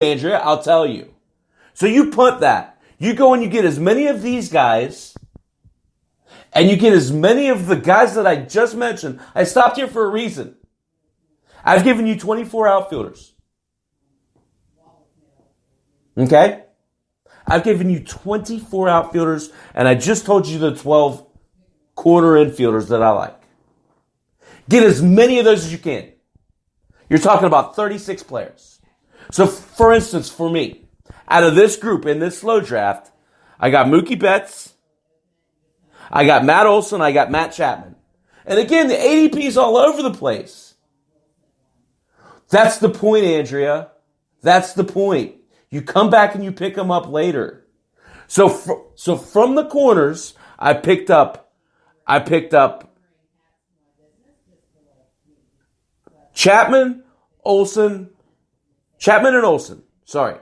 Andrea, I'll tell you. So you punt that. You go and you get as many of these guys, and you get as many of the guys that I just mentioned. I stopped here for a reason. I've given you 24 outfielders. Okay? I've given you 24 outfielders, and I just told you the 12 corner infielders that I like. Get as many of those as you can. You're talking about 36 players. So, for instance, for me, out of this group in this slow draft, I got Mookie Betts, I got Matt Olson, I got Matt Chapman. And again, the ADP is all over the place. That's the point, Andrea. That's the point. You come back and you pick them up later. So from the corners, I picked up Chapman and Olson. Sorry.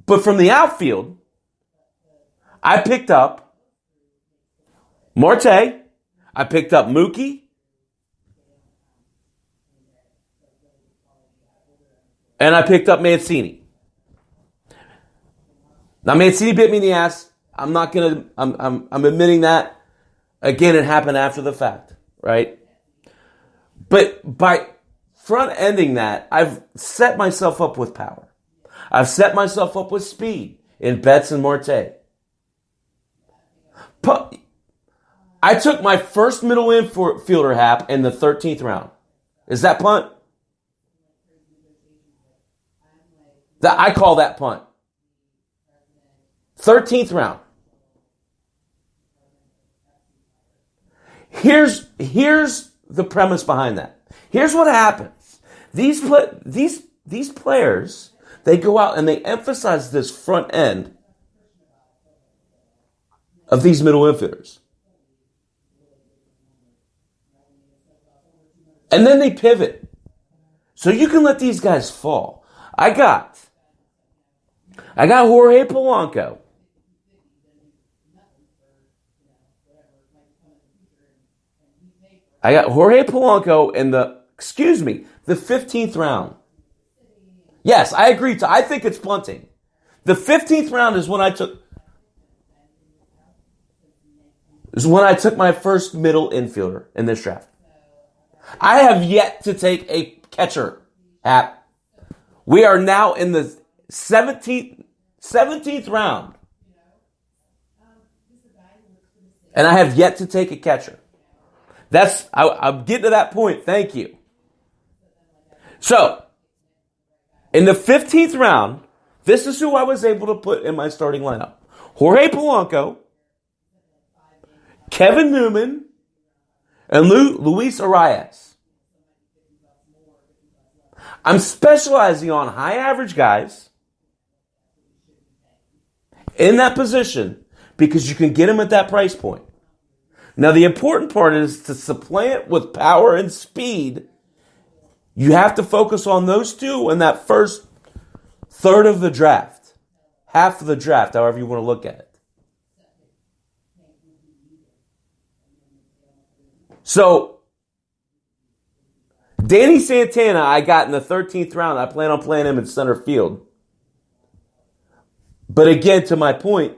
But from the outfield, I picked up Marte. I picked up Mookie. And I picked up Mancini. Now Mancini bit me in the ass. I'm admitting that. Again, it happened after the fact, right? But by front-ending that, I've set myself up with power. I've set myself up with speed in Betts and Marte. I took my first middle infielder hap in the 13th round. Is that punt? I call that punt. 13th round. Here's the premise behind that. Here's what happens. These players, they go out and they emphasize this front end of these middle infielders. And then they pivot. So you can let these guys fall. I got Jorge Polanco. I got Jorge Polanco in the 15th round. Yes, I agree. I think it's punting. The 15th round is when I took my first middle infielder in this draft. I have yet to take a catcher. We are now in the 17th round. And I have yet to take a catcher. I'm getting to that point. Thank you. So, in the 15th round, this is who I was able to put in my starting lineup. Jorge Polanco, Kevin Newman, and Luis Arias. I'm specializing on high average guys in that position because you can get them at that price point. Now, the important part is to supplant with power and speed. You have to focus on those two in that first third of the draft. Half of the draft, however you want to look at it. So, Danny Santana, I got in the 13th round. I plan on playing him in center field. But again, to my point,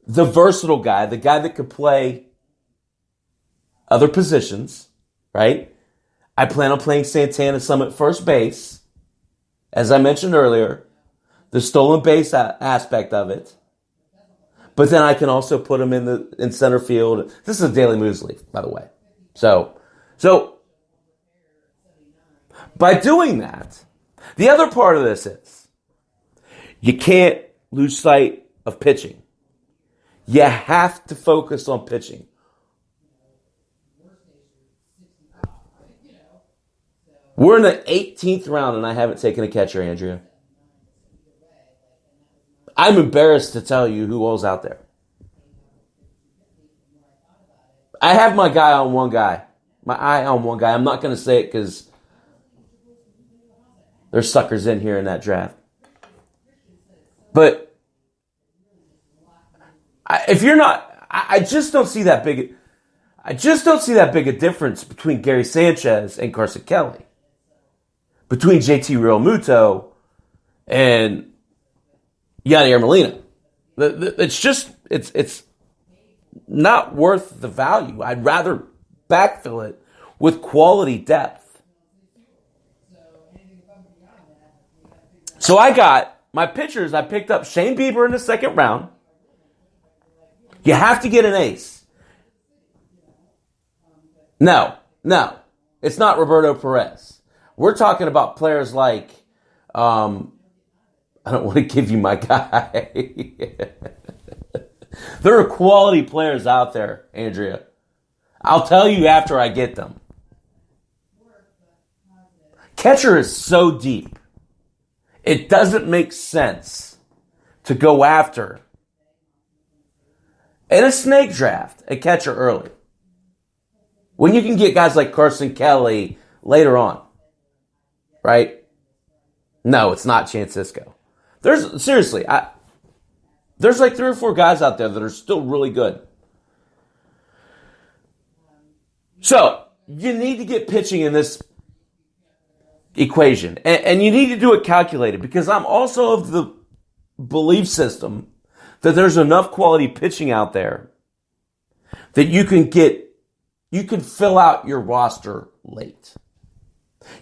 the versatile guy, the guy that could play other positions, right? I plan on playing Santana some at first base. As I mentioned earlier, the stolen base aspect of it. But then I can also put him in center field. This is a Daily Moves leaf, by the way. So by doing that, the other part of this is you can't lose sight of pitching. You have to focus on pitching. We're in the 18th round and I haven't taken a catcher, Andrea. I'm embarrassed to tell you who all's out there. I have my eye on one guy. I'm not going to say it because there's suckers in here in that draft. But if you're not, I just don't see that big. I just don't see that big a difference between Gary Sanchez and Carson Kelly. Between JT Realmuto and Yadier Molina. It's not worth the value. I'd rather backfill it with quality depth. So I got my pitchers. I picked up Shane Bieber in the second round. You have to get an ace. No, it's not Roberto Perez. We're talking about players like, I don't want to give you my guy. There are quality players out there, Andrea. I'll tell you after I get them. Catcher is so deep. It doesn't make sense to go after, in a snake draft, a catcher early, when you can get guys like Carson Kelly later on. Right? No, it's not Francisco. There's like 3 or 4 guys out there that are still really good. So, you need to get pitching in this equation. And you need to do it calculated, because I'm also of the belief system that there's enough quality pitching out there that you can fill out your roster late.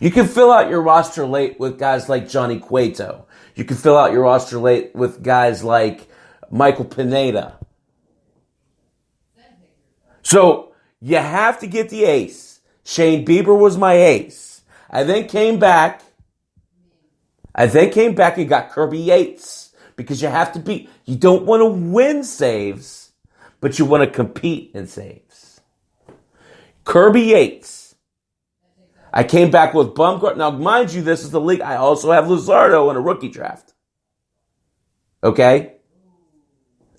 You can fill out your roster late with guys like Johnny Cueto. You can fill out your roster late with guys like Michael Pineda. So you have to get the ace. Shane Bieber was my ace. I then came back and got Kirby Yates, because you don't want to win saves, but you want to compete in saves. Kirby Yates. I came back with Bumgarner. Now, mind you, this is the league. I also have Luzardo in a rookie draft. Okay?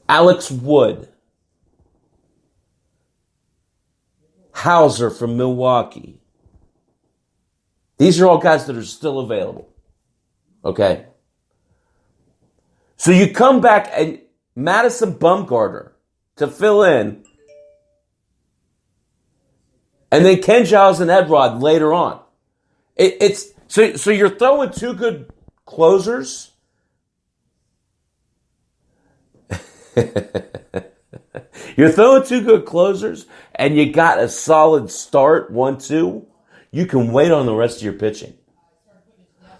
Alex Wood. Hauser from Milwaukee. These are all guys that are still available. Okay? So you come back and Madison Bumgarner to fill in, and then Ken Giles and Edrod later on. So you're throwing 2 good closers. You're throwing 2 good closers, and you got a solid start, 1-2. You can wait on the rest of your pitching.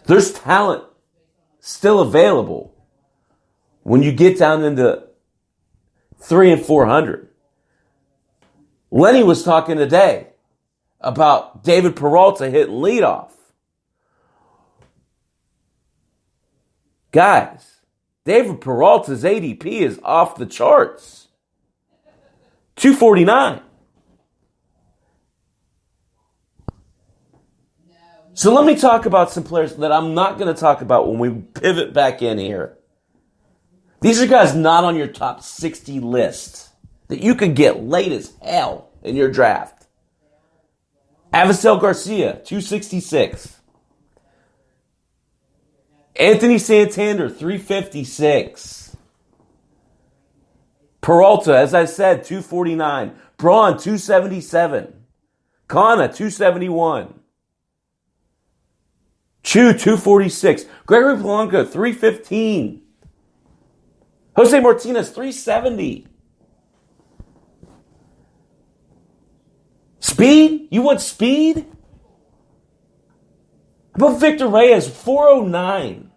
There's talent still available when you get down into 300 and 400. Lenny was talking today about David Peralta hitting leadoff. Guys, David Peralta's ADP is off the charts. 249. So let me talk about some players that I'm not going to talk about when we pivot back in here. These are guys not on your top 60 list that you can get late as hell in your draft. Avisel Garcia, 266. Anthony Santander, 356. Peralta, as I said, 249. Braun, 277. Kana, 271. Chu, 246. Gregory Polanco, 315. Jose Martinez, 370. Speed? You want speed? How about Victor Reyes, 409?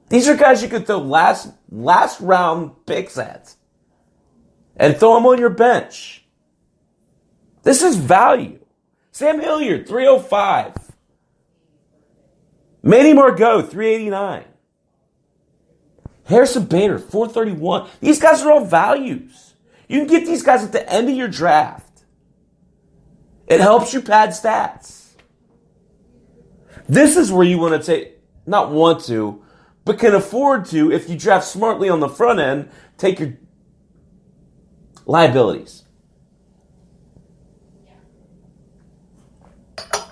These are guys you could throw last round picks at and throw them on your bench. This is value. Sam Hilliard, 305. Manny Margot, 389. Harrison Bader, 431. These guys are all values. You can get these guys at the end of your draft. It helps you pad stats. This is where you want to not want to, but can afford to, if you draft smartly on the front end, take your liabilities.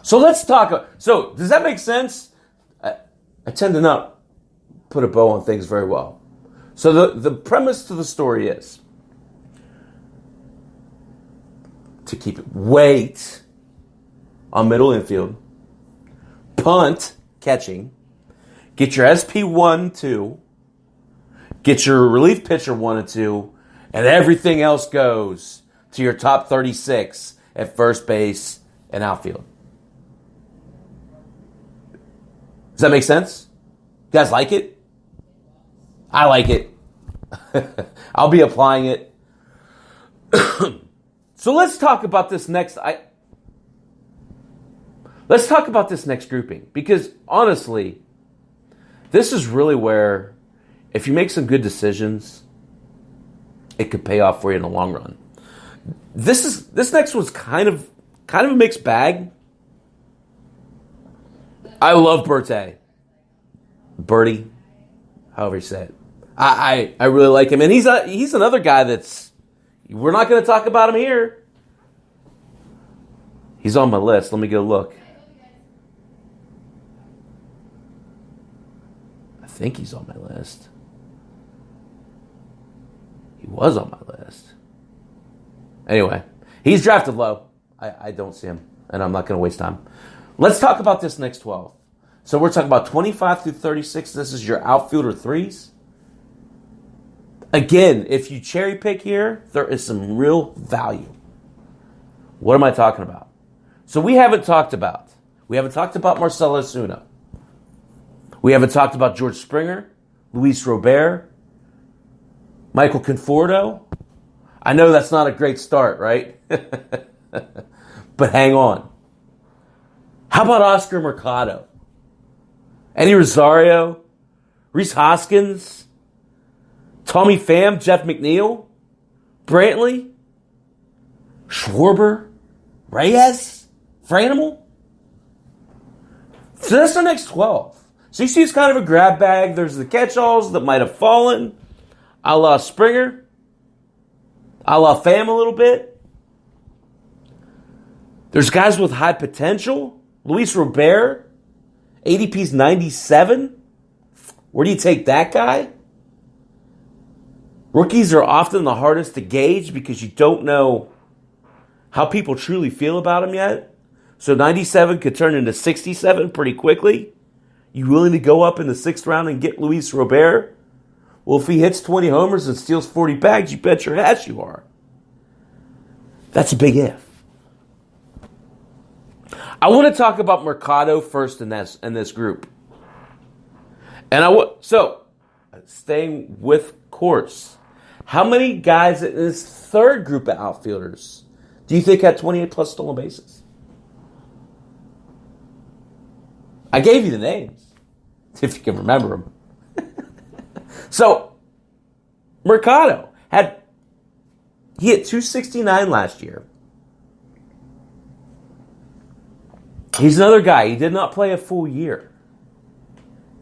So let's talk. So does that make sense? I tend to not put a bow on things very well. So the premise to the story is to keep it wait on middle infield, punt, catching, Get your SP 1, 2. Get your relief pitcher 1 and 2. And everything else goes to your top 36 at first base and outfield. Does that make sense? You guys like it? I like it. I'll be applying it. So let's talk about this next. Let's talk about this next grouping, because honestly, this is really where, if you make some good decisions, it could pay off for you in the long run. This next one's kind of a mixed bag. I love Bertie, however you say it. I really like him, and he's another guy that's, we're not going to talk about him here. He's on my list. Let me go look. I think he's on my list. He was on my list. Anyway, he's drafted low. I don't see him, and I'm not going to waste time. Let's talk about this next 12. So we're talking about 25 through 36. This is your outfielder threes. Again, if you cherry pick here, there is some real value. What am I talking about? So we haven't talked about Marcell Ozuna. We haven't talked about George Springer, Luis Robert, Michael Conforto. I know that's not a great start, right? But hang on. How about Oscar Mercado? Eddie Rosario? Rhys Hoskins? Tommy Pham? Jeff McNeil? Brantley? Schwarber? Reyes? Franimal? So that's the next 12. So you see it's kind of a grab bag. There's the catch-alls that might have fallen, a la Springer, a la Pham a little bit. There's guys with high potential. Luis Robert, ADP's 97. Where do you take that guy? Rookies are often the hardest to gauge because you don't know how people truly feel about them yet. So 97 could turn into 67 pretty quickly. You willing to go up in the 6th round and get Luis Robert? Well, if he hits 20 homers and steals 40 bags, you bet your ass you are. That's a big if. I want to talk about Mercado first in this group. And staying with course, how many guys in this third group of outfielders do you think had 28 plus stolen bases? I gave you the names, if you can remember them. So, Mercado hit 269 last year. He's another guy. He did not play a full year.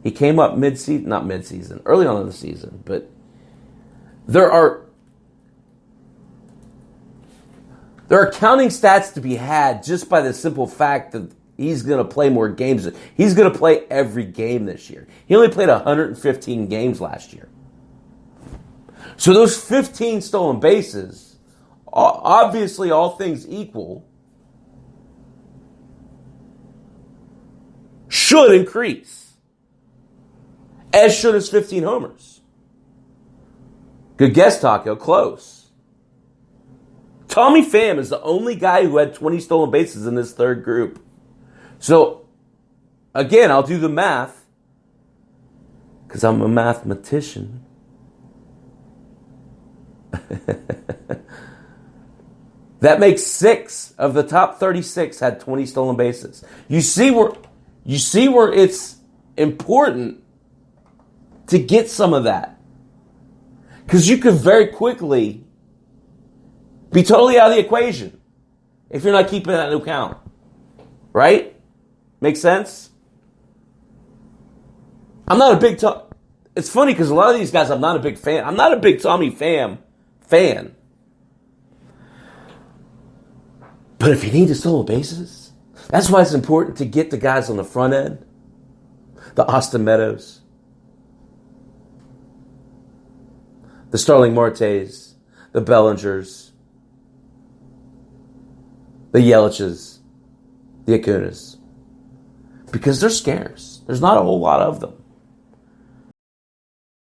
He came up early on in the season. But there are counting stats to be had just by the simple fact that he's going to play more games. He's going to play every game this year. He only played 115 games last year. So those 15 stolen bases, obviously all things equal, should increase. As should his 15 homers. Good guess, Taco. Close. Tommy Pham is the only guy who had 20 stolen bases in this third group. So, again, I'll do the math, because I'm a mathematician. That makes 6 of the top 36 had 20 stolen bases. You see where it's important to get some of that. Because you could very quickly be totally out of the equation if you're not keeping that into account. Right? Make sense? I'm not a big It's funny because a lot of these guys I'm not a big fan. I'm not a big Tommy Pham fan. But if you need to stolen bases, that's why it's important to get the guys on the front end. The Austin Meadows. The Starling Martes. The Bellingers. The Yelich's. The Acunas. Because they're scarce. There's not a whole lot of them.